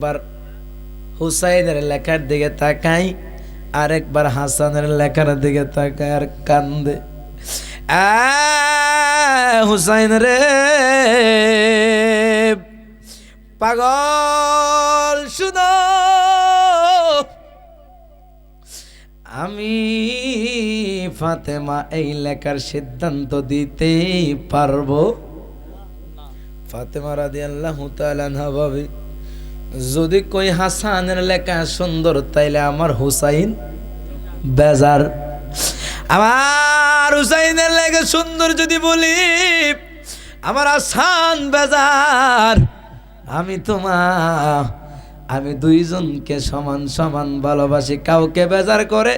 একবার হুসাইনের লেখার দিকে তাকাই, আরেকবার হাসানের লেখার দিকে তাকাই আর কান্দে। হুসাইন রে পাগল, শুনো, আমি ফাতেমা এই লেখার সিদ্ধান্ত দিতেই পারবো। ফাতেমা রাদিয়াল্লাহু তাআলা আনহা ভাবে, যদি কই হাসানের লেখা সুন্দর তাইলে আমার হুসাইন বেজার। আমার হুসাইনের লেখা সুন্দর যদি বলি আমার হাসান বেজার। আমি দুইজনকে সমান সমান ভালোবাসি, কাউকে বেজার করে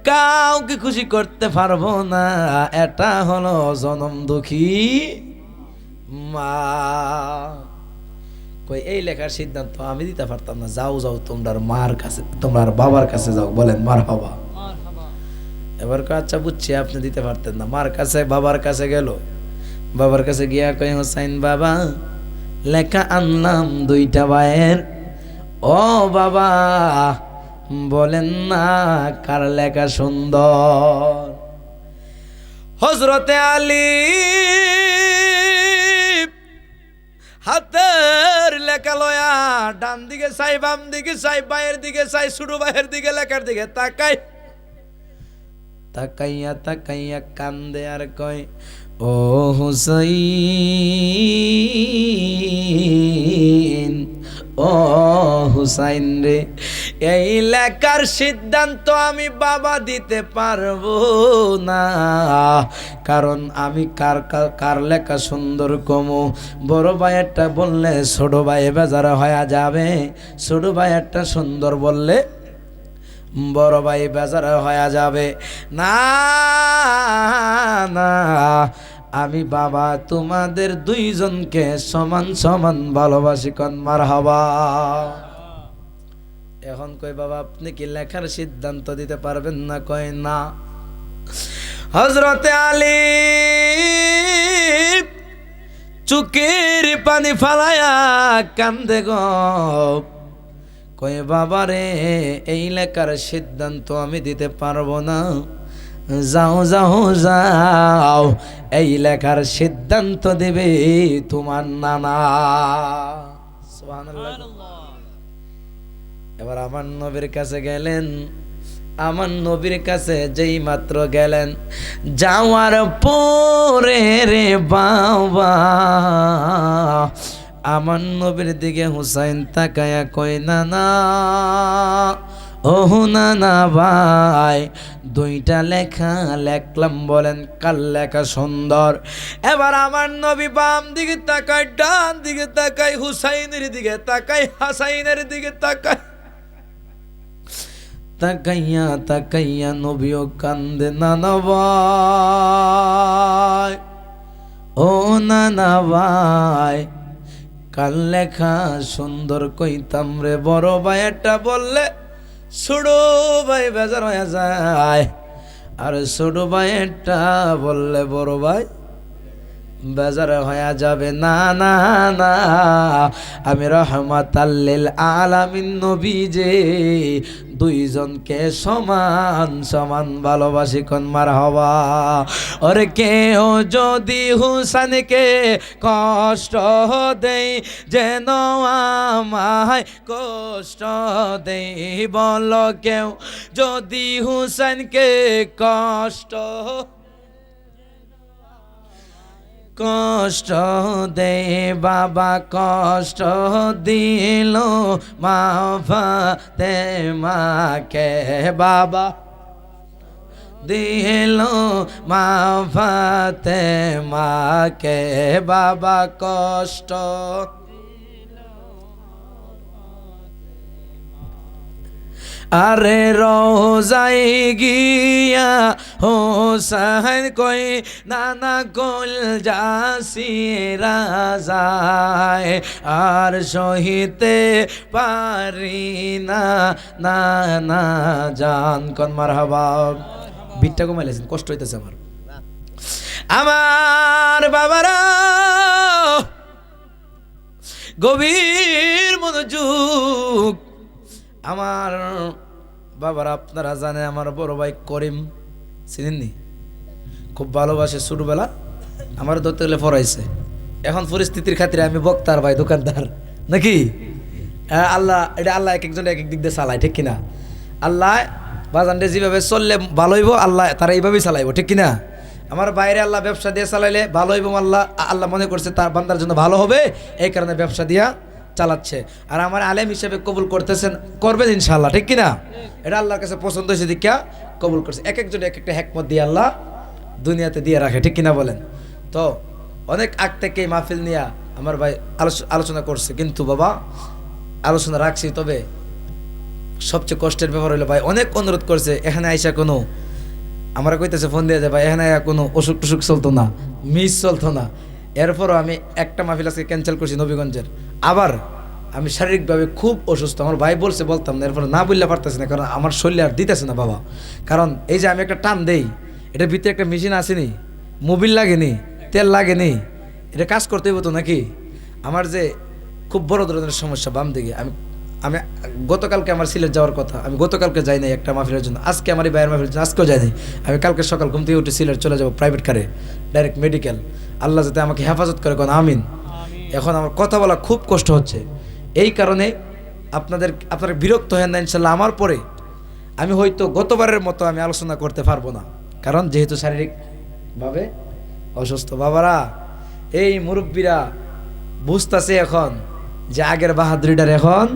কাউকে খুশি করতে পারবো না। এটা হলো জনম দুঃখী মা। কই এই লেখার সিদ্ধান্ত আমি দিতে পারতাম না। যাও যাও তোমরার মার কাছে, তোমার বাবার কাছে যাও, বলেন মার বাবা। এবার আচ্ছা বুঝছি আপনি দিতে পারতেন না। মার কাছে বাবার কাছে গেল, বাবার কাছে গিয়া কই হোসাইন বাবা লেখা আনলাম দুইটা ভাইয়ের। ও বাবা বলেন না কার লেখা সুন্দর? হযরতে আলী হাতের লেখা লয়া ডান দিকে চাই, বাম দিকে চাই, ভাইয়ের দিকে চাই, ছোট ভাইয়ের দিকে লেখার দিকে তাকাই, তাকাইয়া তাকাইয়া কান্দে আর কয়, ও হুসাইন, ও হুসাইন রে, এই লেখার সিদ্ধান্ত আমি বাবা দিতে পারবো না। কারণ আমি কার লেখা সুন্দর কমু। বড় ভাইয়েরটা বললে ছোট ভাই বেজার হয়ে যাবে, ছোট ভাইয়েরটা সুন্দর বললে বড় ভাই বেজার হয়ে যাবে। না না, আমি বাবা তোমাদের দুইজনকে সমান সমান ভালোবাসি, কোন মারহাবা। এখন কই বাবা আপনি কি লেখার সিদ্ধান্ত দিতে পারবেন না? কয় না। হযরতে আলী চুকের পানি ফালায়া কান্দে গো, কয় বাবা রে এই লেখার সিদ্ধান্ত আমি দিতে পারবো না। যাও যাও যাও, এই লেখার সিদ্ধান্ত দেবে তোমার নানা। সুবহানাল্লাহ। এবার আমার নবীর কাছে গেলেন। আমার নবীর কাছে যেই মাত্র গেলেন, যাওয়ার পরে রে বাবা আমার নবীর দিকে হুসাইন তাকায়া কই নানা, ও নানা ভাই দুইটা লেখা লেখলাম, বলেন কার লেখা সুন্দর? এবার আমার নবী বাম দিকে তাকায়, ডান দিকে তাকায়, হুসাইনের দিকে তাকায়, হাসাইনের দিকে তাকায়, তাকাইয়া তাকাইয়া নবীও কান্দে, নানা ভাই, ও নানা ভাই কার লেখা সুন্দর কইতাম রে। বড় ভাইটা বললে ছোট ভাই বেজার হয়ে যায়, আর ছোট ভাইটা বললে বড় ভাই বেজার হয়ে যাবে। না না না, আমি রহমাতাল লিল আলামিন নবী যে দুইজনকে সমান সমান ভালোবাসি, কোন মারহাবা। ওরে কেউ যদি হুসাইনকে কষ্ট দেই, যেন আমায় কষ্ট দেই, বলো কেউ যদি হুসাইনকে কষ্ট দে বাবা, কষ্ট দিল মা ফাতেমাকে, বাবা দিল মা ফাতেমাকে, বাবা কষ্ট। আরে রোজায় গিয়া হোসাইন কই নানা কল যাসি রাজায়, আর সহিতে পারি না নানা জান, কোন মারহাবা। বিটটা কমাইলেছেন, কষ্ট হইতেছে আমার বাবারা। গভীর মনোযোগ। আমার বাবারা আপনারা জানে আমার বড় ভাই করিম চিনেননি, খুব ভালোবাসে, ছোটবেলা আমার ধরতে গেলে পড়াইছে। এখন পরিস্থিতির খাতিরে আমি বক্তার ভাই দোকানদার নাকি। আল্লাহ এটা আল্লাহ এক একজন এক এক দিক দিয়ে চালায়, ঠিক কিনা? আল্লাহ বাজানটা যেভাবে চললে ভালো হইব আল্লাহ তারা এইভাবেই চালাইব, ঠিক কিনা? আমার বাইরে আল্লাহ ব্যবসা দিয়ে চালাইলে ভালো হইব, আল্লাহ মনে করছে তার বান্দার জন্য ভালো হবে, এই কারণে ব্যবসা দিয়া চালাচ্ছে। আর আমার আলেম হিসেবে কবুল করতেছেন, করবেন ইনশাআল্লাহ, ঠিক কিনা? এটা আল্লাহর কাছে পছন্দ হয়েছে দীক্ষা কবুল করছে। এক একজন এক একটা হেকমত দিয়ে আল্লাহ দুনিয়াতে দিয়ে রাখে, ঠিক কিনা বলেন? তো অনেক আগ থেকে মাহফিল নিয়ে আমার ভাই আলোচনা করছে, কিন্তু বাবা আলোচনা রাখছি, তবে সবচেয়ে কষ্টের ব্যাপার হলো ভাই অনেক অনুরোধ করছে, এখানে আইসা কোনো আমরা কইতেছে ফোন দিয়ে ভাই এখানে কোনো অসুখ টসুখ চলতো না, মিস চলতো না। এরপরও আমি একটা মাহফিল আজকে ক্যান্সেল করছি নবীগঞ্জের। আবার আমি শারীরিকভাবে খুব অসুস্থ, আমার ভাই বলছে বলতাম না, এরপরে না বললে পারতেছি না, কারণ আমার শরীরে আর দিতেছে না বাবা। কারণ এই যে আমি একটা টান দেই, এটার ভিতরে একটা মেশিন আসেনি, মোবিল লাগেনি, তেল লাগেনি, এটা কাজ করতে হইব তো নাকি। আমার যে খুব বড় ধরনের সমস্যা বাম দিকে। আমি গতকালকে আমার সিলেট যাওয়ার কথা, আমি গতকালকে যাই নাই একটা মাহফিলের জন্য, আজকে আমার এই ভাইয়ের মাহফিলের জন্য আজকেও যাই নাই। আমি কালকে সকাল ঘুম থেকে উঠে সিলেট চলে যাবো প্রাইভেট কারে, ডাইরেক্ট মেডিকেল। আল্লাহ যাতে আমাকে হেফাজত করে, কোন আমিন। এখন আমার কথা বলা খুব কষ্ট হচ্ছে, এই কারণে আপনারা বিরক্ত হেন না ইনশাল্লাহ। আমার পরে আমি হয়তো গতবারের মতো আমি আলোচনা করতে পারবো না, কারণ যেহেতু শারীরিকভাবে অসুস্থ। বাবারা এই মুরব্বীরা বুঝতেছে এখন যে আগের বাহাদুরিটার এখন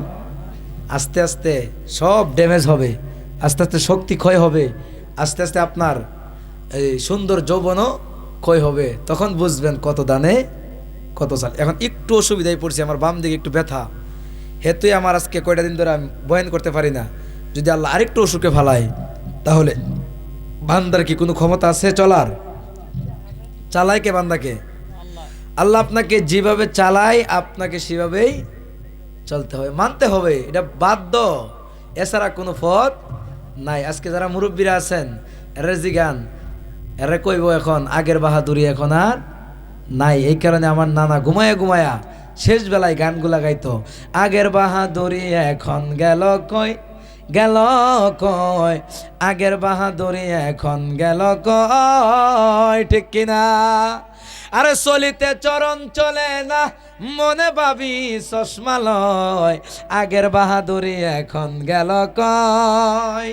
আস্তে আস্তে সব ড্যামেজ হবে, আস্তে আস্তে শক্তি ক্ষয় হবে, আস্তে আস্তে আপনার এই সুন্দর যৌবনও ক্ষয় হবে। তখন বুঝবেন কত দানে কত চাল। এখন একটু অসুবিধায় পড়ছি, আমার বাম দিকে একটু ব্যথা, হেতুই আমার আজকে কয়টা দিন ধরে আমি বয়ান করতে পারি না। যদি আল্লাহ আরেকটু অসুখে ফালায় তাহলে বান্দার কি কোনো ক্ষমতা আছে চলার? চালায় কে বান্দাকে? আল্লাহ আপনাকে যেভাবে চালায় আপনাকে সেভাবেই চলতে হবে, মানতে হবে, এটা বাধ্য, এছাড়া কোনো পথ নাই। আজকে যারা মুরব্বীরা আছেন এরা জিগান, এরা কইব এখন আগের বাহাদুরি এখন আর নাই। এই কারণে আমার নানা ঘুমায়া ঘুমায়া শেষ বেলায় গানগুলা গাইতো, আগের বাহাদুরি এখন গেল কই, গেল কয়, আগের বাহাদুরি এখন গেল কয়, ঠিক কিনা? আরে চলিতে চরণ চলে না, মনে ভাবি চশমা লয়, আগের বাহাদুরি এখন গেল কয়।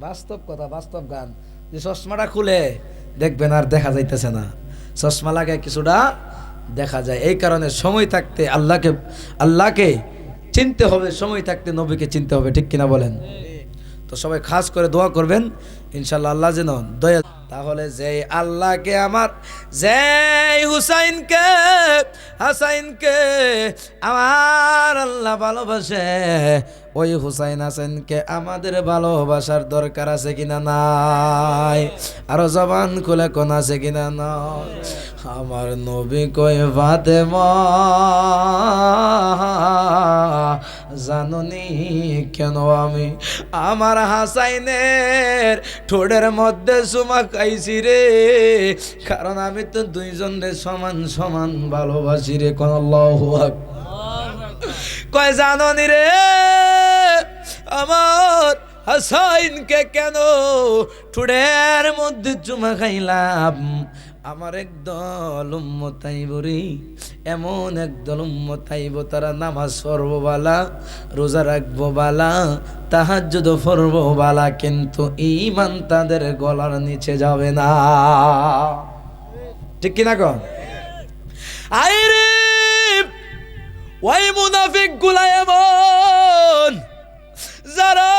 বাস্তব কথা, বাস্তব গান। যে চশমাটা খুলে দেখবেন আর দেখা যাইতেছে না, চশমা লাগায় কিছুটা দেখা যায়। এই কারণে সময় থাকতে আল্লাহকে চিনতে হবে, সময় থাকতে নবীকে চিনতে হবে, ঠিক কিনা বলেন? তো সবাই খাস করে দোয়া করবেন ইনশাল্লাহ আল্লাহ যেন দয়া। তাহলে যেই আল্লাহকে আমার, যেই হুসাইনকে হাসাইনকে আমার আল্লাহ ভালোবাসে, ওই হুসাইন হাসাইনকে আমাদের ভালোবাসার দরকার আছে কিনা নাই? আরো জবান খুলে কোন আছে কিনা নাই? আমার নবী কই ফাতেমা জাননি কেন আমি আমার হাসাইনের ঠোঁটের মধ্যে চুমা খাইছি রে, কারণ আমি তো দুইজনে সমান সমান ভালোবাসি রে। কোন আল্লাহু আকবার। কয় জাননি রে আমার হাসাইনকে কেন ঠোঁটের মধ্যে চুমা খাইলাম? আমার একদল উম্মত আইব রে, এমন একদল উম্মত আইব তারা নামাজ পড়বো বালা, রোজা রাখবো বালা, তাহাজ্জুদ পড়বো বালা, কিন্তু ঈমান তাদের গলার নিচে যাবে না, ঠিক কিনা কন? আইরে ওই মুনাফিক গুলা এমন যারা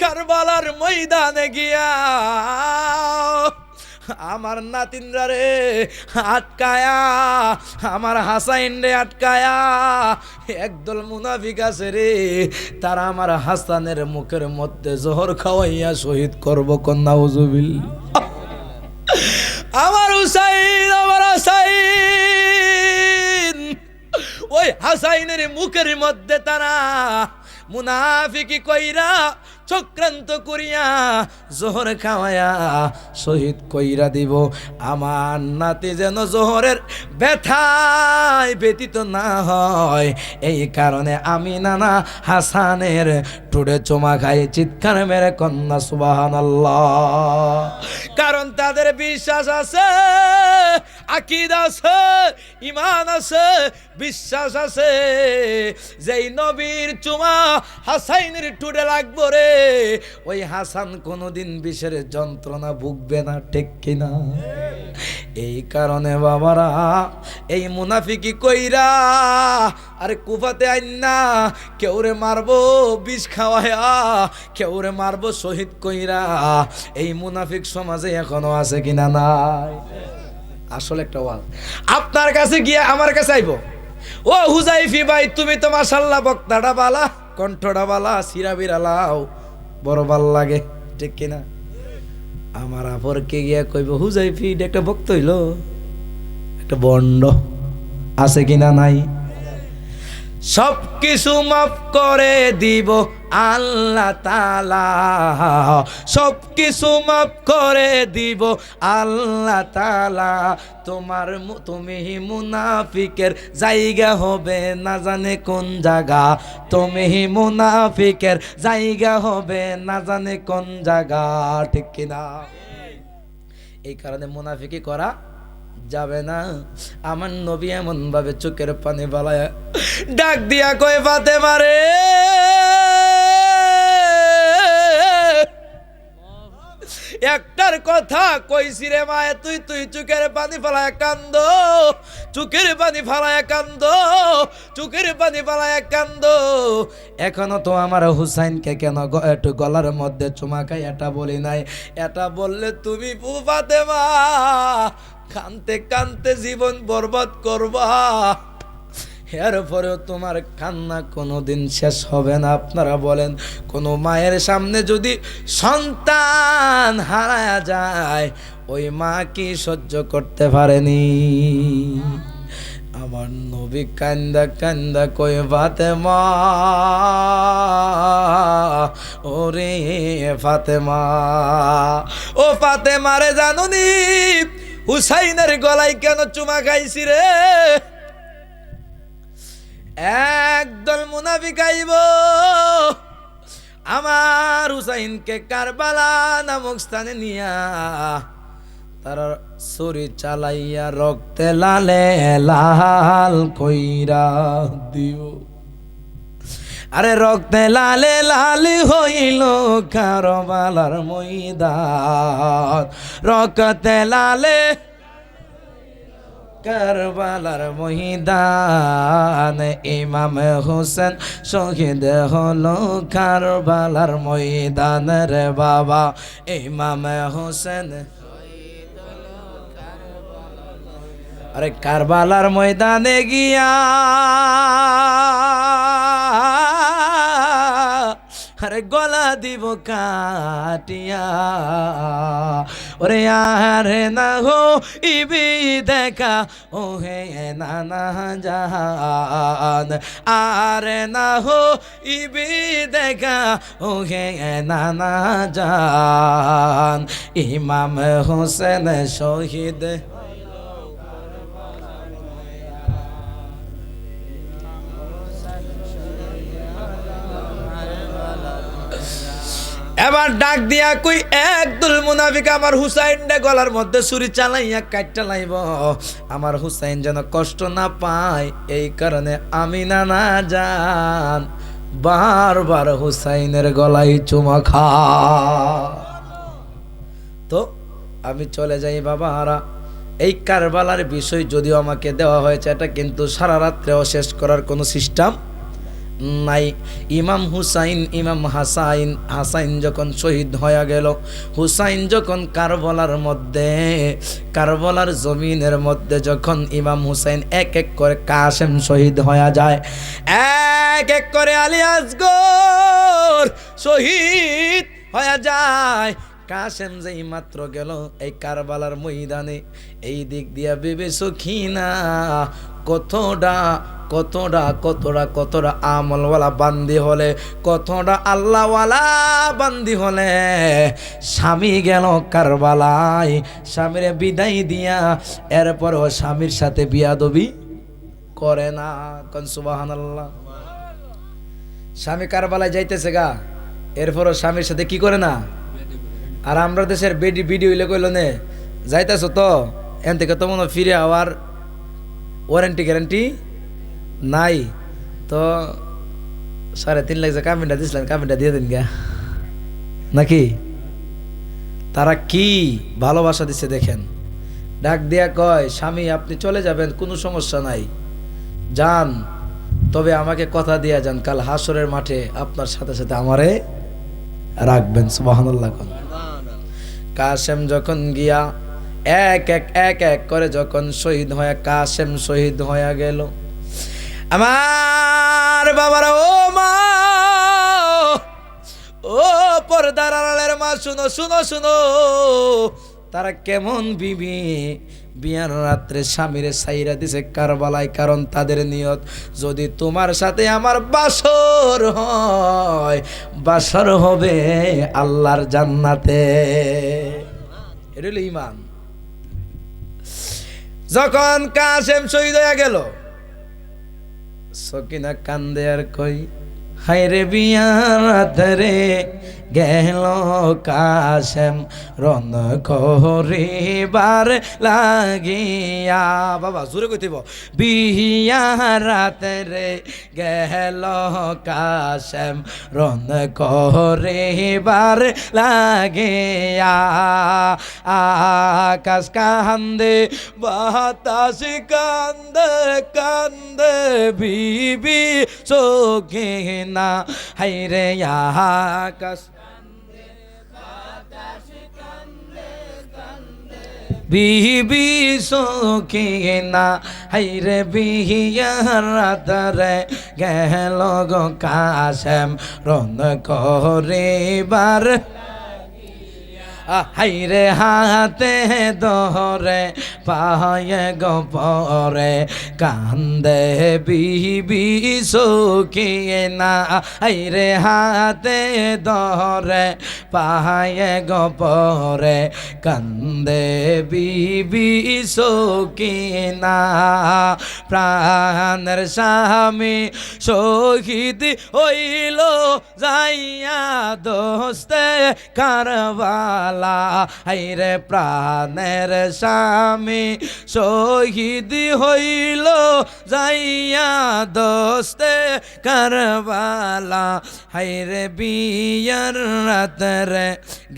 কারবালার ময়দানে গিয়া আমার নাতিনরা রে আটকায়া, আমার হাসাইন রে আটকায়া, একদল মুনাফিক আছে রে, তারা আমার হাসানের মুখের মধ্যে জহর খাওয়াইয়া শহীদ করব। কন্যা হুজুবিল আমার হুসাইন, আমার হাসাইন, ওই হাসাইনের মুখের মধ্যে তারা মুনাফিকি কইরা চক্রান্ত করিয়া জোহর খাওয়ায়া শহীদ কইরা দিব। আমার নাতি যেন জোহরের ব্যথায় ব্যতীত না হয়, এই কারণে আমি নানা হাসানের টুডে চুমা খাই। চিৎকার মেরে কন্যা সুবহানাল্লাহ। কারণ তাদের বিশ্বাস আছে, আকীদা আছে, ঈমান আছে, বিশ্বাস আছে, যেই নবীর চুমা হাসাইনের টুডে লাগবো রে, ওই হাসান কোনোদিন বিষের যন্ত্রণা ভুগবে না, ঠিক কিনা? এই কারণে বাবারা এই মুনাফিকি কইরা আরে কুফাতে আইনা কেউরে মারবো বিষ খাওয়ায়া, কেউরে মারবো শহীদ কইরা, এই মুনাফিক সমাজে এখনো আছে কিনা? নাই। আসলে একটা ওয়াজ আপনার কাছে গিয়ে আমার কাছে আইবো, ও হুজাইফি ভাই তুমি তো মাশাআল্লাহ বক্তাটা বালা, কণ্ঠটা বালা, সিরা বিরালাও বড় ভাল লাগে, ঠিক কিনা? আমার আপরকে গিয়া কইব হুজাইফি একটা বক্ত হইল, একটা বন্ড আছে কিনা? নাই। সব কিছু মাফ করে দিব আল্লাহ তাআলা, সব কিছু মাফ করে দিব আল্লাহ তাআলা, তুমি মুনাফিকের জায়গা হবে না জানে কোন জায়গা, তুমি মুনাফিকের জায়গা হবে না জানে কোন জায়গা, ঠিক কিনা? এই কারণে মুনাফিকি করা যাবে না। আমার নবী এমন ভাবে চোখের পানি বালায়া ডাক দিয়া কয় ফাতেমা রে, একটার কথা কইছি রে মায়ে, তুই চোখের পানি ফালায়া কান্দ, চোখের পানি ফালায়া কান্দ, চোখের পানি ফালায়া কান্দ। এখনো তো আমার হুসাইনকে কেন একটু গলার মধ্যে চুমা খাই এটা বলি নাই, এটা বললে তুমি ফাতেমা কানতে কানতে জীবন বরবাদ করবা, এরপরেও তোমার কান্না কোনোদিন শেষ হবে না। আপনারা বলেন, কোনো মায়ের সামনে যদি সন্তান হারায়া যায়, ওই মা কি সহ্য করতে পারেনি? আমার নবী কান্দা কান্দা কই ফাতেমা, ওরে ফাতেমা, ও ফাতেমা রে, জানুনি হুসাইনের গলায় কেন চুমা খাইছি রে? একদল মুনাফিক আইব আমার হুসাইনকে কারবালা নামক স্থানে নিয়া তারা ছুরি চালাইয়া রক্তে লালে লাল কইরা দিও। আরে রক্তে লালে লাল হইল কারবালার ময়দান, রক্তে লালে কারবালার ময়দান, ইমাম হোসেন শহীদ হলো কারবালার ময়দান রে বাবা, ইমাম হোসেন। আরে কারবালার ময়দানে গিয়া আরে গলা দিব কাটিয়া, ওরে আরে না হো ইবি দেখা ও হে নানা জাহান, আরে না হো ইবি দেখা ও হে নানা জাহান, ইমাম হোসেন শহীদ। এবার ডাক দিয়া কই একদল মুনাফিক আমার হুসাইনটা গলার মধ্যে ছুরি চালাইয়া কাটটা লাইব, আমার হুসাইন যেন কষ্ট না পায়, এই কারণে আমি নানা জান বারবার হুসাইনের গলায় চুমা খা। তো আমি চলে যাই বাবারা, এই কারবালার বিষয় যদিও আমাকে দেওয়া হয়েছে, এটা কিন্তু সারা রাত্রেও শেষ করার কোনো সিস্টেম নাই। ইমাম হুসাইন, ইমাম হাসাইন যখন শহীদ হয়ে গেল, হুসাইন যখন কারবালার জমিনের মধ্যে যখন ইমাম হুসাইন এক এক করে কাসেম শহীদ হয়ে যায়, এক এক করে আলী আসগর শহীদ হয়ে যায়, কাসেম যেই মাত্র গেল এই কারবালার ময়দানে, এই দিক দিয়া বিবি সখিনা কতটা কতটা কতটা কতটা আমলওয়ালা বান্দি হলে, কতটা আল্লাহওয়ালা বান্দি হলে স্বামী গেল কারবালায়, স্বামীরে বিদায় দিয়া এরপরও স্বামীর সাথে বিয়াদবি করে না। কোন সুবহানাল্লাহ। স্বামী কারবালায় যাইতেছে গা, এরপরও স্বামীর সাথে কি করে না। আর আমরা দেশের ভিডিও হইলে কইল নে যাইতেছ তো এন থেকে তো মনে ফিরে আওয়ার ওয়ারেন্টি গ্যারান্টি নাই, তো 3.5 লাখ যে কামিনটা দিছিলেন কামিনটা দিয়ে দিন গা নাকি। তারা কি ভালোবাসা দিচ্ছে দেখেন। ডাক দিয়া কয়, স্বামী আপনি চলে যাবেন, কোনো সমস্যা নাই, যান, তবে আমাকে কথা দিয়া যান কাল হাসরের মাঠে আপনার সাথে সাথে আমারে রাখবেন। সুবহানাল্লাহ। কাসেম যখন গিয়া এক এক করে যখন শহীদ হয়ে, কাসেম শহীদ হয়ে গেল, আমার বাবারা, ও মা, ও পর্দার আড়ালের মা, শুনো শুনো শুনো, তারা কেমন বিবি বিয়ার রাত্রে স্বামীরে সাইরা দিছে কারবালায়, কারণ তাদের নিয়ত যদি তোমার সাথে আমার বাসর হয়, বাসর হবে আল্লাহর জান্নাতে। এটা হলো ঈমান। যখন কাসেম শহীদ হয়ে গেল, সকিনা কান্দে আর কই, হায়রে বিয়ার রাত্রে গেল কাসেম রন করিবার লাগিয়া। বাবা জোরে কইতেব, বিয়ার রাত্রে গেল কাসেম রন করিবার লাগিয়া। আকাশ কান্দে বাতাস কান্দে কান্দে বিবি সকিনা, হায়রে আকাশ বিবি সকিনা, হায়রে বিয়ার রাত্রে গেল গো কাসেম রন করিবার, হাইরে হাতে ধরে পায়ে গপরে কান্দে বিবি সকিনা, হাইরে হাতে ধরে পায়ে গপরে কান্দে বিবি সকিনা। প্রাণের স্বামী শহীদ হইল যাইয়া দোস্তে কারবালা, হায়রে প্রাণের স্বামী শহীদ হইল যাইয়া দোস্তে কারবালা, হায়রে বিয়ার রাত্রে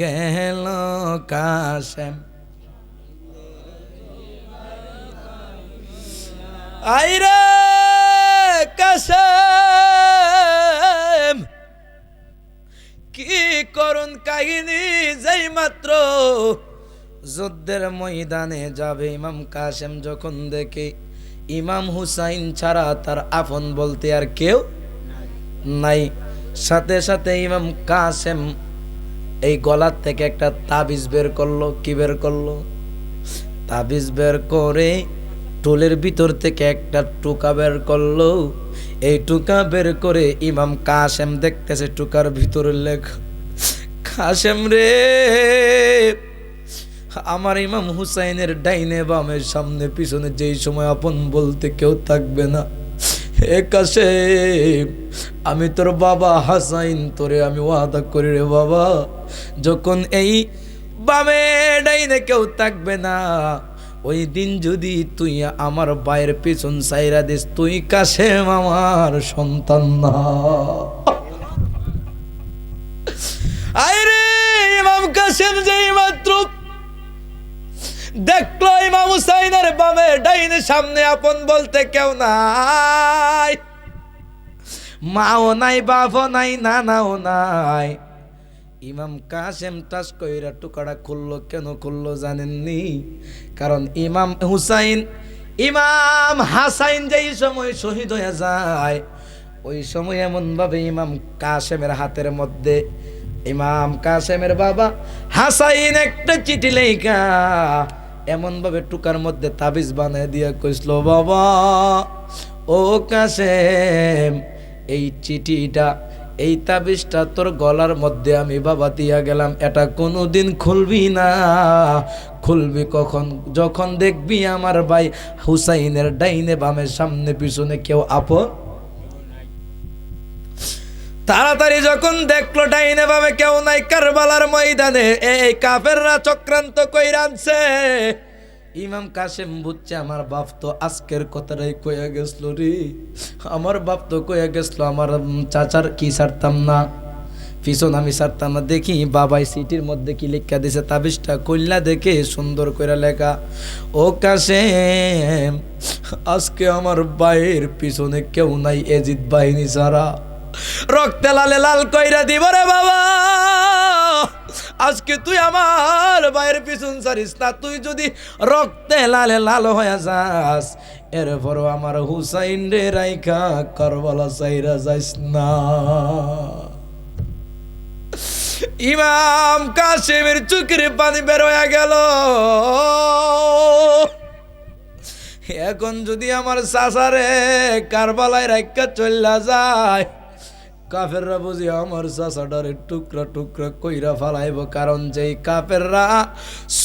গেল কাসেম। আইরে কাসেম কি করুন কাহিনী, যেই মাত্র যুদ্ধের ময়দানে যাবে ইমাম কাসেম যখন দেখে ইমাম হুসাইন ছাড়া তার আপন বলতে আর কেউ নাই, সাথে সাথে ইমাম কাসেম এই গলার থেকে একটা তাবিজ বের করলো। কি বের করলো? তাবিজ বের করে টুলের ভিতর থেকে একটা টুকা বের করলো। এই টুকা বের করে ইমাম কাসেম দেখতেছে, টুকার ভিতরে লেখা, কাসেম রে, আমার ইমাম হুসাইনের ডাইনে বামের সামনে পিছনে যেই সময় আপন বলতে কেউ থাকবে না, হে কাসেম, আমি তোর বাবা হাসাইন, তোরে আমি ওয়াদা করি রে বাবা, যখন এই বামে ডাইনে কেউ থাকবে না, ওই দিন যদি তুই আমার ভাইয়ের পিছন সাইরা দিস, তুই কাসেম আমার সন্তান না। আরে ইমাম কাসেম যেই মাত্র দেখলো ইমাম হুসাইনের বামে ডাইনে সামনে আপন বলতে কেউ নাই, মাও নাই, বাপও নাই, নানাও নাই, ইমাম কাসেম টাস কইরা টুকাটা খুললো। কেন খুললো জানেননি? কারণ ইমাম হুসাইন, ইমাম হাসাইন যেই সময় শহীদ হয়ে যায়, ওই সময় এমন ভাবে ইমাম কাসেমের হাতের মধ্যে ইমাম কাসেমের বাবা হাসাইন একটা চিঠি লেখা এমন ভাবে টুকার মধ্যে তাবিজ বানায় দিয়া কইছিল, বাবা ও কাসেম, এই চিঠিটা, এই তাবিজটা তোর গলার মধ্যে আমি বাবা দিয়া গেলাম, এটা কোনোদিন খুলবি না। খুলবি কখন? যখন দেখবি আমার ভাই হুসাইনের ডাইনে বামে সামনে পিছনে কেউ আপন। তাড়াতাড়ি যখন দেখলো ডাইনে বামে কেউ নাই, কারবালার ময়দানে এই কাফেররা চক্রান্ত কইরা আনছে। ইমাম কাসেম বুঝছে আমার বাপ তো আজকের কথাটাই কইয়া গেছিল রে, আমার বাপ তো কইয়া গেছিল আমার চাচার কি ছাড়তাম না, পিছন আমি ছাড়তাম না। দেখি বাবাই সিটির মধ্যে কি লেখা দিছে, তাবিজটা কইলা দেখে সুন্দর করে লেখা, ও কাসেম আজকে আমার ভাইয়ের পিছনে কেউ নাই এজিদ বাহিনী ছাড়া, রক্তে লালে লাল কইরা দিব রে বাবা। আজকে তুই আমার ভাইয়ের পিছন ছাড়িস না, তুই যদি রক্তে লালে লাল হয়ে যাস, এরপরও আমার হুসাইন রে রাইখা কারবালা চাইরা যাইস না। ইমাম কাসেমের চোখের পানি বের হয়ে গেল। এখন যদি আমার চাচারে কারবালায় রাইখা চল্লা যায়, কাফেররা বুঝি আমার চাচাটারে টুকরা টুকরা কইরা ফালাইব, কারণ যেই কাফেররা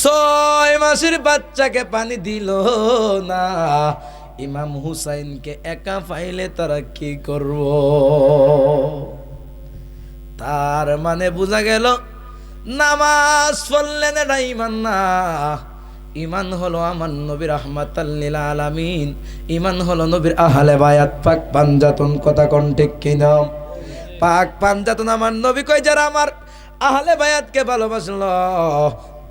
6 মাসের বাচ্চাকে পানি দিল না, ইমাম হুসাইনকে একা পাইলে তারা কি করব? তার মানে বোঝা গেল নামাজ পড়লেন এটা ইমান না। ইমান হলো আমার নবী রাহমাতাল লিল আলামিন, ইমান হলো নবীর আহলে বায়াত পাক পাঞ্জাতন। কথা কোন ঠিক কিনা? পাক পাঞ্জাতন আমার নবী কই, যারা আমার আহলে বায়াতকে ভালোবাসলো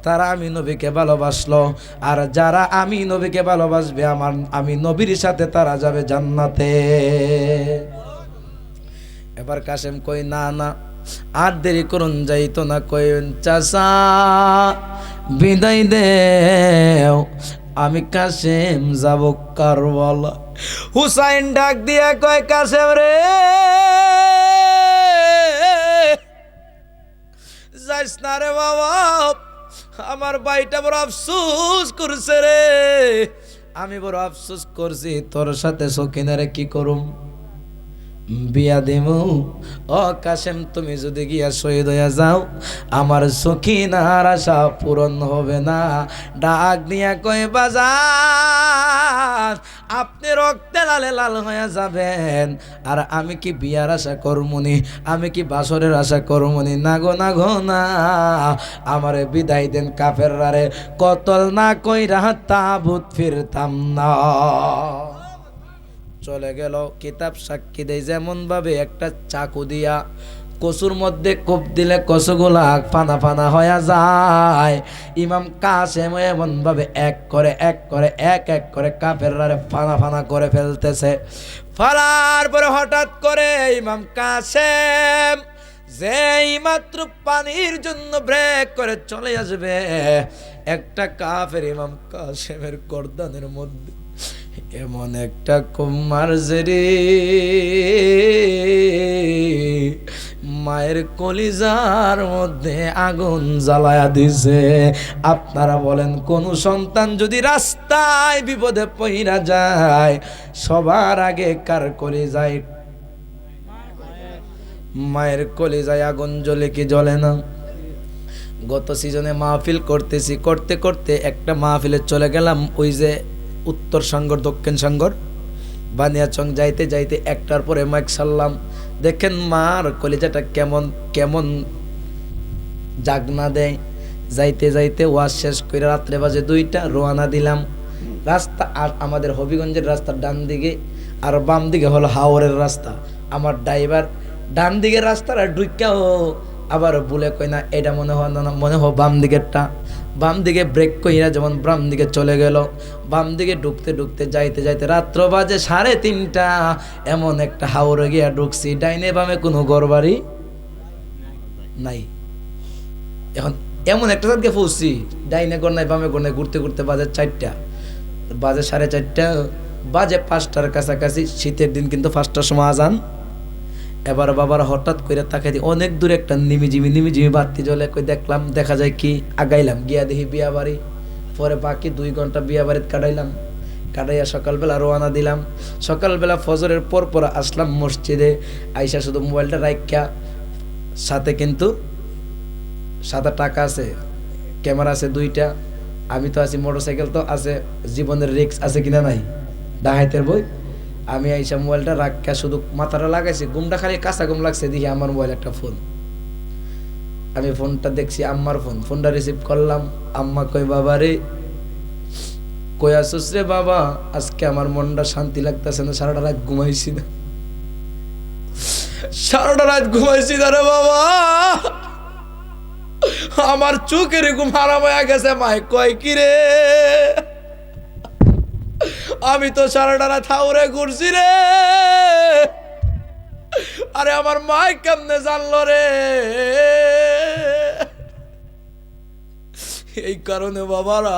তারা আমি নবীকে ভালোবাসলো, আর যারা আমি নবীকে ভালোবাসবে আমি নবীর সাথে তারা যাবে জান্নাতে। এবার কাসেম কই, না না আর দেরি করুন যাইতো না, কই চাচা বিদায় দেও, আমি কাসেম যাব কারবালা। হুসাইন ডাক দিয়া কয়, কাসেম রে যাইস না রে বাবা, আমার ভাইটা বড় আফসোস করছে রে, আমি বড় আফসোস করছি, তোর সাথে সকিনারে কি করুম, বিয়া দেবো। ও কাসেম তুমি যদি গিয়া শহীদ হইয়া যাও, আমার সখিনার আশা পূরণ হবে না। ডাক দিয়া কয়, বাজার আপনি রক্তে লালে লাল হয়ে যাবেন, আর আমি কি বিয়ার আশা করমুনি, আমি কি বাসরের আশা করমুনি? না গো না গো না, আমারে বিদায় দেন, কাফেররা রে কতল না কইরা তাবুত ফিরতাম না। চলে গেল। কিতাব সাক্ষী দেয় যেমন ভাবে একটা চাকু দিয়া কচুর মধ্যে কোপ দিলে কচুগুলা ফানা ফানা হয়ে যায়, ইমাম কাসেম এমন ভাবে এক এক করে কাফেররা ফানা ফানা করে ফেলতেছে। ফালার পরে হঠাৎ করে ইমাম কাসেম যেই মাত্র পানির জন্য ব্রেক করে চলে আসবে, একটা কাফের ইমাম কাসেমের গর্দানের মধ্যে এমন একটা কুমার জেরে মায়ের কলিজার মধ্যে আগুন জ্বালায়া দিছে। আপনারা বলেন, কোন সন্তান যদি রাস্তায় বিপদে পইরা যায়, সবার আগে কার কলিজায়? মায়ের কলিজায় আগুন জ্বলে কি জ্বলে না? গত সিজনে মাহফিল করতেছি, করতে করতে একটা মাহফিলে চলে গেলাম, ওই যে উত্তর সাঙ্গর দক্ষিণ সাঙ্গর বানিয়াচং যাইতে যাইতে একটার পরে মাইক সারলাম। দেখেন মার কলিজাটা কেমন কেমন জাগনা দেয়। যাইতে যাইতে ওয়াজ শেষ করে রাত্রে বাজে 2টা, রওনা দিলাম। রাস্তা আর আমাদের হবিগঞ্জের রাস্তার ডান দিকে, আর বাম দিকে হলো হাওরের রাস্তা। আমার ড্রাইভার ডান দিকের রাস্তাটা ঢুইকাও আবার বলে কই না এটা মনে হয় না, মনে হয় বাম দিকেরটা। বাম দিকে ব্রেক কইরা যেমন বাম দিকে চলে গেল। বাম দিকে ঢুকতে ঢুকতে যাইতে যাইতে রাত্র বাজে 3:30, এমন একটা হাওরে গিয়া ঢুকছি, ডাইনে বামে কোনো ঘরবাড়ি নাই। এখন এমন একটা জায়গায় পৌঁছছি, ডাইনে ঘর নাই বামে ঘর নাই, ঘুরতে ঘুরতে বাজে 4টা, বাজে 4:30, বাজে 5টার কাছাকাছি। শীতের দিন কিন্তু 5টার সময় আজান। এবার বাবার হঠাৎ করে তাকাই দিই, অনেক দূরে একটা নিমিজিমি বাতি জ্বলে, কই দেখলাম, দেখা যায় কি, আগাইলাম, গিয়া দেখি বিয়া বাড়ি। পরে বাকি 2 ঘন্টা বিয়া বাড়িতে কাটাইলাম, কাটাইয়া সকালবেলা রওনা দিলাম। সকালবেলা ফজরের পর আসলাম মসজিদে, আইসা শুধু মোবাইলটা রাইখা, সাথে কিন্তু সাদা টাকা আছে, ক্যামেরা আছে 2টা, আমি তো আছি, মোটরসাইকেল তো আছে, জীবনের রিস্ক আছে কিনা নাই, ডাহাইতের বই। আমি আইসা মোবাইলটা রাখা শুধু মাথাটা লাগাইছি, ঘুমটা খালি কাঁচা ঘুম লাগছে, দেখি আমার মোবাইল একটা ফোন। আমি ফোনটা দেখছি আম্মার ফোন, ফোনটা রিসিভ করলাম। আম্মা কই, বাবা রে, কই আসছিস রে বাবা? আজকে আমার মনটা শান্তি লাগতেছে না, সারাটা রাত ঘুমাইছি না, সারাটা রাত ঘুমাইছি না রে বাবা, আমার চোখের ঘুম হারাম হয়ে গেছে। মাই কয় কি রে, আমি তো সারাটা রাত হাওড়ে ঘুরছি রে, আরে আমার মাই কেমনে জানলো রে? এই কারণে বাবারা,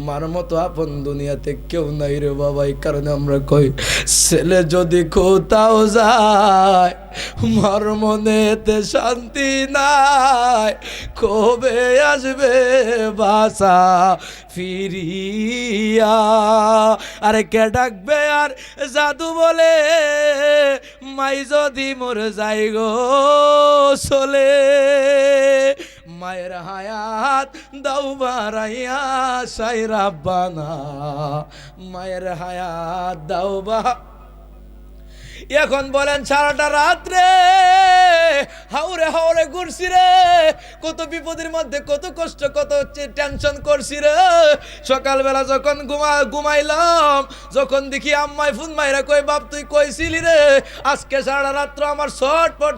মার মতো আপন দুনিয়াতে কেউ নাই রে বাবা। এই কারণে আমরা কই, ছেলে যদি কোথাও যায় মার মনেতে শান্তি নাই, কবে আসবে বাসা ফিরিয়া? আরে কে ডাকবে আর জাদু বলে, মাই যদি মোর যাই গো চলে, মায়ের হায়াত দাও বাড়াইয়া সাই রাব্বানা, মায়ের হায়াত দাও বা। এখন বলেন, সারাটা রাত্রে হাওরে হাওরে ঘুরছি রে, কত বিপদের মধ্যে, কত কষ্ট, কত টেনশন করছি রে। সকালবেলা যখন ঘুমাইলাম, যখন দেখি আম্মাই ফোন মাইরা কই, বাপ তুই কইছিলি রে আজকে সারা রাত্র আমার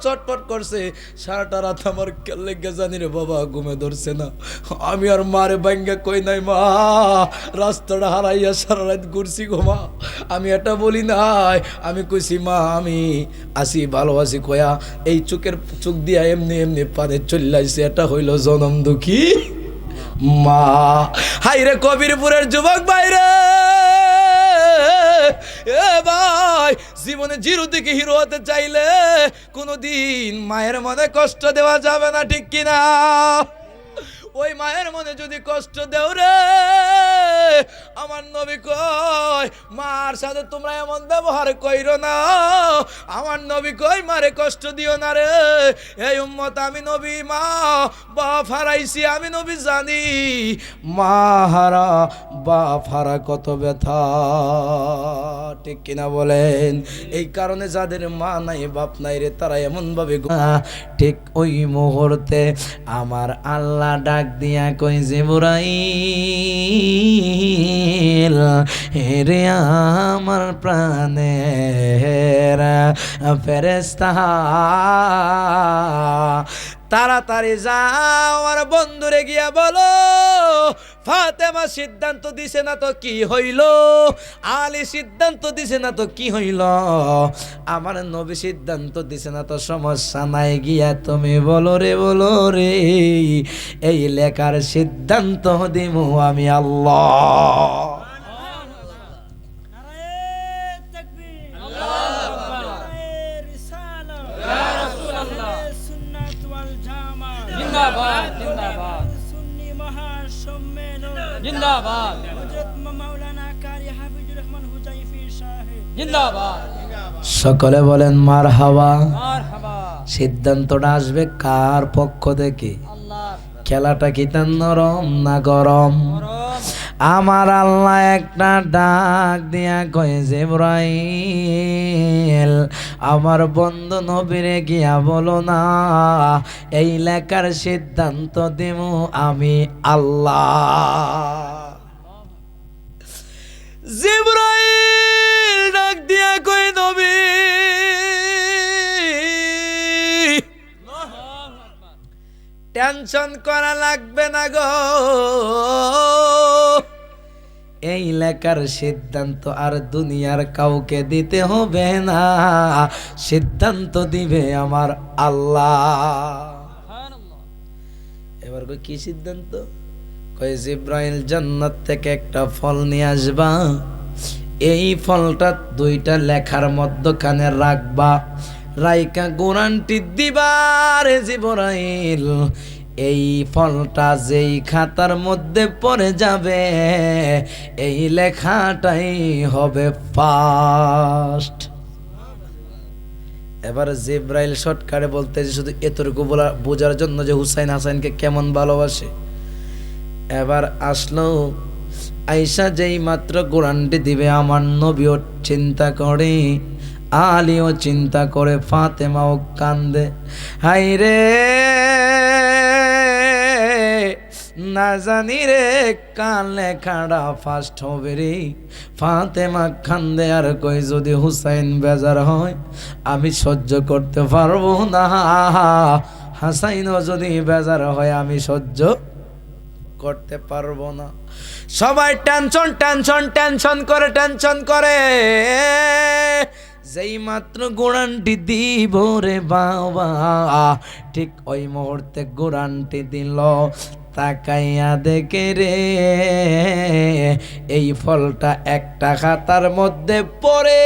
ছটপট করছে। সারাটা রাত আমার লেগে জানি রে বাবা, ঘুমে ধরছে না। আমি আর মারে ভাঙ্গা কই নাই, মা রাস্তাটা হারাইয়া সারা রাত ঘুরছি গো মা। আমি এটা বলি নাই, আমি কইছি মা আমি আসি, ভালো আছি কয়া এই চোখ দিয়া এমনি এমনি পানে চল্লাইছে, এটা হইল জনম দুঃখী মা। হাইরে কবিরপুরের যুবক বাইরে, এ ভাই, জীবনে জিরো থেকে হিরো হতে চাইলে কোনোদিন মায়ের মনে কষ্ট দেওয়া যাবে না, ঠিক কিনা? ওই মায়ের মনে যদি কষ্ট দেও রে, আমার নবী কয় মার সাথে তোমরা এমন ব্যবহার কইরো না। আমার নবী কয় মারে কষ্ট দিও না রে। এই উম্মত, আমি নবী মা বাপ হারাইছি, আমি নবী জানি মা হারা বাপ হারা কত ব্যথা, ঠিক কিনা বলেন? এই কারণে যাদের মা নাই বাপ নাই রে, তারা এমন ভাবে, ঠিক ওই মুহূর্তে আমার আল্লাহ ডাক দিয়া কই, জিবরাইল রে আমার প্রাণের ফেরেশতা, তাড়াতাড়ি যাও আর বন্ধুরে গিয়া বলো ফাতেমা সিদ্ধান্ত দিছে না তো কি হইল, আলী সিদ্ধান্ত দিছে না তো কি হইল, আমার নবী সিদ্ধান্ত দিছে না তো সমস্যা নাই, গিয়া তুমি বলো রে এই লেখার সিদ্ধান্ত দিমু আমি আল্লাহ। जिंदाबाद हजरत मौलाना कारी हाफिजुर रहमान हुजाइफी साहेब जिंदाबाद। সকলে বলেন মারহাবা। মারহাবা। সিদ্ধান্তটা আসবে কার পক্ষ থেকে? আল্লাহ। খেলাটা কি তার নরম না গরম? আমার আল্লাহ একটা ডাক দিয়া কয়ে, জিবরাইল আমার বন্ধু নবীরে গিয়া বলো না এই লেখার সিদ্ধান্ত দিমু আমি আল্লাহ। জিবরাইল ডাক দিয়া কয়ে, নবী টেনশন করা লাগবে না গো, এই লেখার সিদ্ধান্ত আর দুনিয়ার কাউকে দিতে হবে না, সিদ্ধান্ত দিবে আমার আল্লাহ। এবার কই কি সিদ্ধান্ত? কই জিবরাইল জান্নাত থেকে একটা ফল নিয়ে আসবা, এই ফলটা 2টা লেখার মধ্যখানে রাখবা, রাইকা কোরআনটি দিবা রে জিবরাইল, এই ফলটা যেই খাতার মধ্যে পড়ে যাবে এই লেখাটাই হবে ফার্স্ট। এবার জিব্রাইল শর্টকাটে বলতে যে শুধু এতটুকু বোঝার জন্য যে হুসাইন হাসানকে কেমন ভালোবাসে। এবার আসলো আয়েশা যেই মাত্র কোরআনটি দিবে আমার নবীও চিন্তা করে, আলীও চিন্তা করে, ফাতেমাও কান্দে। হাই রে না জানি রে কান লেখাটা ফার্স্ট হবে রে। ফাতেমা কান্দে আর কই যদি হুসাইন বেজার হয় আমি সহ্য করতে পারবো না, হাসাইনও যদি বেজার হয় আমি সহ্য করতে পারবো না। সবাই টেনশন টেনশন টেনশন করে যেই মাত্র গোড়ানটি দিব রে বাবা, ঠিক ওই মুহূর্তে গোড়ানটি দিল। তাকাইয়া দেখে রে এই ফলটা একটা খাতার মধ্যে পড়ে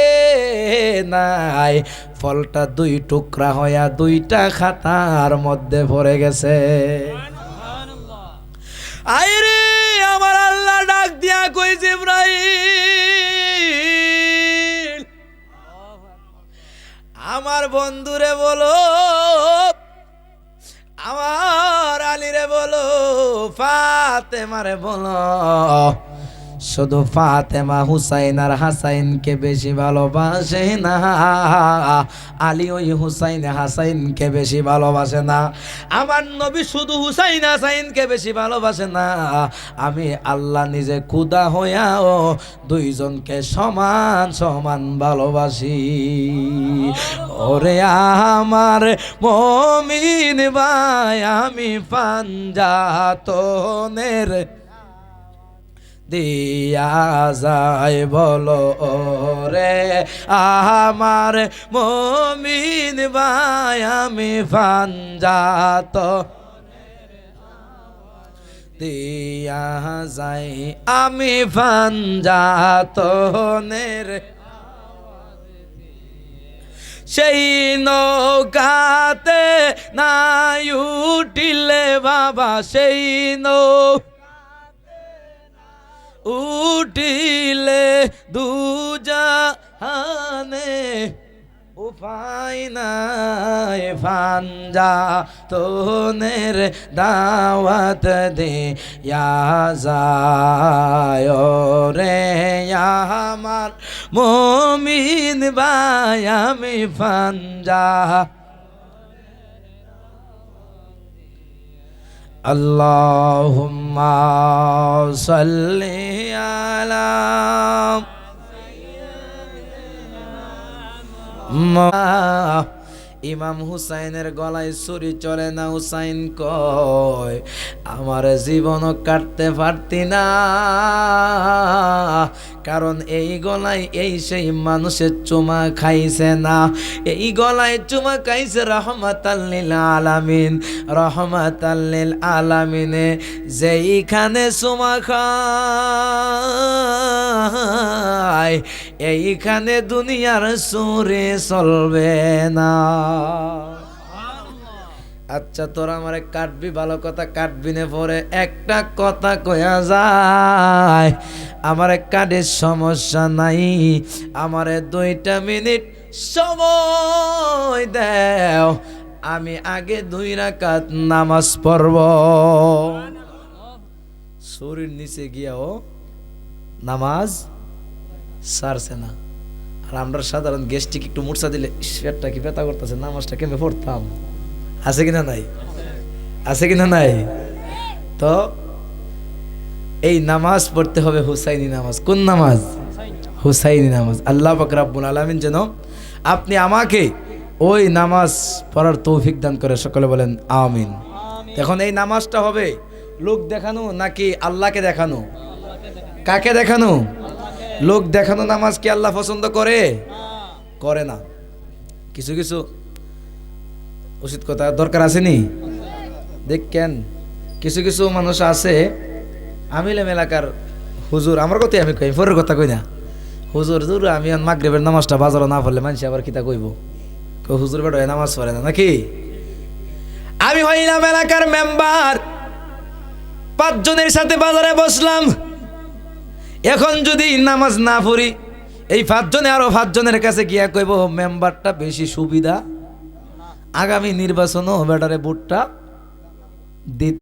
নাই, ফলটা দুই টুকরা হইয়া দুইটা খাতার মধ্যে পড়ে গেছে। আইরে আমার আল্লাহ ডাক দিয়া কই জিবরাইল আমার বন্ধুরে বলো, আমার আলীরে বলো, ফাতেমারে বলো, শুধু ফাতেমা হুসাইন আর হাসাইনকে বেশি ভালোবাসে না, আলী ওই হুসাইন হাসাইনকে বেশি ভালোবাসে না। আমার নবী শুধু হুসাইন হাসাইনকে বেশি ভালোবাসে না, আমি আল্লাহ নিজে খুদা হইয়াও দুইজনকে সমান সমান ভালোবাসি। ওরে আমার মুমিন ভাই আমি পাঞ্জাতনের দিয়া যায় বলো রে আমার মুমিন ভাই আমি পাঞ্জাত দিয়া যাই, আমি পাঞ্জাতনের সেই নৌকাতে নাই উঠিলে বাবা, সেই উঠিলে দুজাহানে উপায় নাই, পাঞ্জাতনের দাওয়াত দিয়া যায় রে আমার মুমিন ভাই আমি পাঞ্জা। আল্লাহুম্মা সাল্লি আলা ইমাম হুসাইনের গলায় ছুরি চলে না। হুসাইন কয় আমার জীবনও কাটতে পারতি না, কারণ এই গলায় এই সেই মানুষের চুমা খাইছে না, এই গলায় চুমা খাইছে রহমাতাল লিল আলামিন। রহমাতাল লিল আলামিনে যেইখানে চুমা খায় এইখানে দুনিয়ার সুরে চলবে না। আচ্ছা তোরা আমারে কাটবি, ভালো কথা কাটবি না, পরে একটা কথা কয়া যায় আমারে কাটের সমস্যা নাই, আমারে 2টা মিনিট সময় দেও, আমি আগে 2 রাকাত নামাজ পড়ব। শরীর নিচে গিয়াও নামাজ সারছে না। আর আমরা সাধারণ গেস্টিক একটু মূর্ছা দিলে পেটটা কি ব্যথা করতেছে, নামাজটা কেমনে পড়তাম, আছে কিনা নাই, আছে কিনা নাই? তো এই নামাজ পড়তে হবে হুসাইনি নামাজ। কোন নামাজ? হুসাইনি নামাজ। আল্লাহ পাক রব্বুল আলামিন যেন আপনি আমাকে ওই নামাজ পড়ার তৌফিক দান করে, সকলে বলেন আমিন। এখন এই নামাজটা হবে লোক দেখানো নাকি আল্লাহকে দেখানো? কাকে দেখানো? লোক দেখানো নামাজ কি আল্লাহ পছন্দ করে? করে না। কিছু কিছু উচিত কথা দরকার আসেনি দেখেন, কিছু কিছু মানুষ আছে আমিলাম এলাকার হুজুর, আমার কথাই আমি কই, ফরের কথা কই না। হুজুর হুজুর আমি মাগরিবের নামাজটা বাজারও না পড়লে মানুষ আবার কিতা কইব, হুজুর বেটা নামাজ পড়ে না নাকি? আমি আমি হইলাম এলাকার মেম্বার, 5 জনের সাথে বাজারে বসলাম। এখন যদি নামাজ না পড়ি, এই 5 জনে আরো 5 জনের কাছে গিয়া কইব মেম্বারটা বেশি সুবিধা, আগামী নির্বাচনও ব্যাটারে ভোটটা দিতে